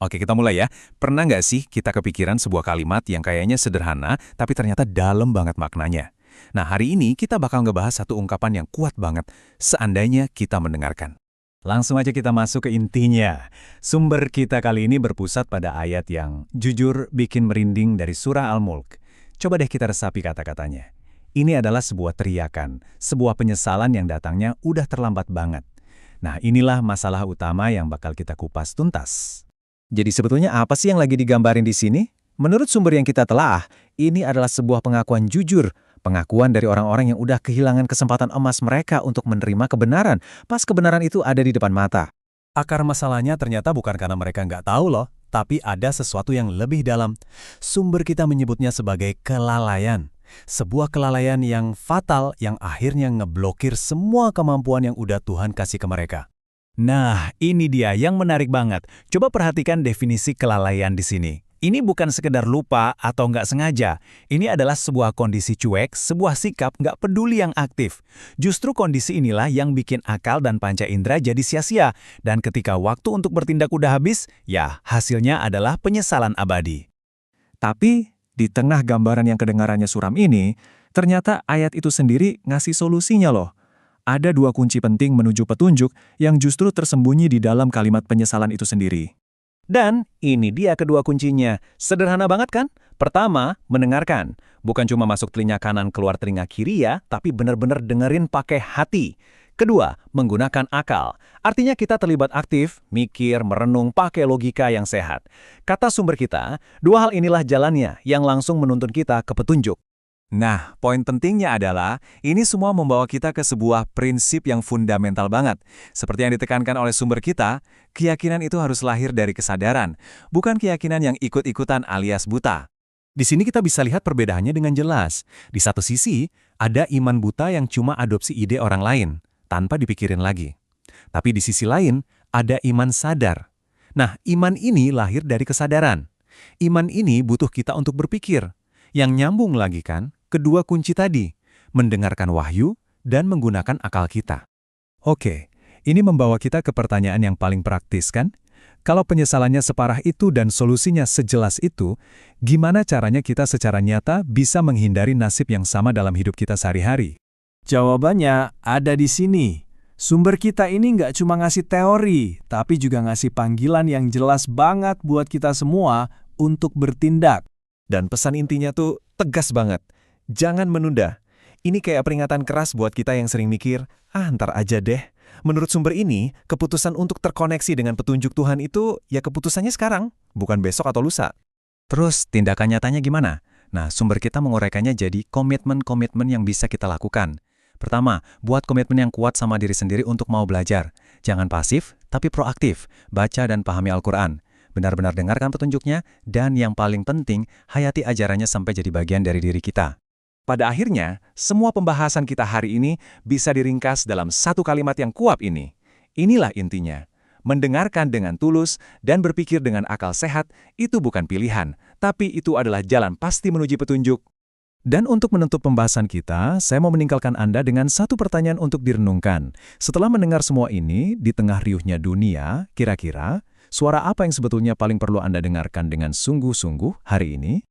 Oke, kita mulai ya. Pernah nggak sih kita kepikiran sebuah kalimat yang kayaknya sederhana, tapi ternyata dalam banget maknanya? Nah, hari ini kita bakal ngebahas satu ungkapan yang kuat banget, seandainya kita mendengarkan. Langsung aja kita masuk ke intinya. Sumber kita kali ini berpusat pada ayat yang jujur bikin merinding dari surah Al-Mulk. Coba deh kita resapi kata-katanya. Ini adalah sebuah teriakan, sebuah penyesalan yang datangnya udah terlambat banget. Nah, inilah masalah utama yang bakal kita kupas tuntas. Jadi sebetulnya apa sih yang lagi digambarin di sini? Menurut sumber yang kita telaah, ini adalah sebuah pengakuan jujur, pengakuan dari orang-orang yang udah kehilangan kesempatan emas mereka untuk menerima kebenaran, pas kebenaran itu ada di depan mata. Akar masalahnya ternyata bukan karena mereka nggak tahu loh, tapi ada sesuatu yang lebih dalam. Sumber kita menyebutnya sebagai kelalaian. Sebuah kelalaian yang fatal yang akhirnya ngeblokir semua kemampuan yang udah Tuhan kasih ke mereka. Nah, ini dia yang menarik banget. Coba perhatikan definisi kelalaian di sini. Ini bukan sekedar lupa atau nggak sengaja. Ini adalah sebuah kondisi cuek, sebuah sikap nggak peduli yang aktif. Justru kondisi inilah yang bikin akal dan panca indera jadi sia-sia. Dan ketika waktu untuk bertindak udah habis, ya hasilnya adalah penyesalan abadi. Tapi, di tengah gambaran yang kedengarannya suram ini, ternyata ayat itu sendiri ngasih solusinya loh. Ada dua kunci penting menuju petunjuk yang justru tersembunyi di dalam kalimat penyesalan itu sendiri. Dan ini dia kedua kuncinya. Sederhana banget kan? Pertama, mendengarkan. Bukan cuma masuk telinga kanan keluar telinga kiri ya, tapi benar-benar dengerin pakai hati. Kedua, menggunakan akal. Artinya kita terlibat aktif, mikir, merenung, pakai logika yang sehat. Kata sumber kita, dua hal inilah jalannya yang langsung menuntun kita ke petunjuk. Nah, poin pentingnya adalah ini semua membawa kita ke sebuah prinsip yang fundamental banget. Seperti yang ditekankan oleh sumber kita, keyakinan itu harus lahir dari kesadaran, bukan keyakinan yang ikut-ikutan alias buta. Di sini kita bisa lihat perbedaannya dengan jelas. Di satu sisi, ada iman buta yang cuma adopsi ide orang lain, tanpa dipikirin lagi. Tapi di sisi lain, ada iman sadar. Nah, iman ini lahir dari kesadaran. Iman ini butuh kita untuk berpikir. Yang nyambung lagi kan, kedua kunci tadi, mendengarkan wahyu dan menggunakan akal kita. Oke, ini membawa kita ke pertanyaan yang paling praktis kan? Kalau penyesalannya separah itu dan solusinya sejelas itu, gimana caranya kita secara nyata bisa menghindari nasib yang sama dalam hidup kita sehari-hari? Jawabannya ada di sini. Sumber kita ini nggak cuma ngasih teori, tapi juga ngasih panggilan yang jelas banget buat kita semua untuk bertindak. Dan pesan intinya tuh tegas banget. Jangan menunda. Ini kayak peringatan keras buat kita yang sering mikir, ntar aja deh. Menurut sumber ini, keputusan untuk terkoneksi dengan petunjuk Tuhan itu ya keputusannya sekarang, bukan besok atau lusa. Terus tindakan nyatanya gimana? Nah, sumber kita menguraikannya jadi komitmen-komitmen yang bisa kita lakukan. Pertama, buat komitmen yang kuat sama diri sendiri untuk mau belajar. Jangan pasif, tapi proaktif. Baca dan pahami Al-Quran. Benar-benar dengarkan petunjuknya, dan yang paling penting, hayati ajarannya sampai jadi bagian dari diri kita. Pada akhirnya, semua pembahasan kita hari ini bisa diringkas dalam satu kalimat yang kuat ini. Inilah intinya. Mendengarkan dengan tulus dan berpikir dengan akal sehat itu bukan pilihan, tapi itu adalah jalan pasti menuju petunjuk. Dan untuk menutup pembahasan kita, saya mau meninggalkan Anda dengan satu pertanyaan untuk direnungkan. Setelah mendengar semua ini, di tengah riuhnya dunia, kira-kira suara apa yang sebetulnya paling perlu Anda dengarkan dengan sungguh-sungguh hari ini?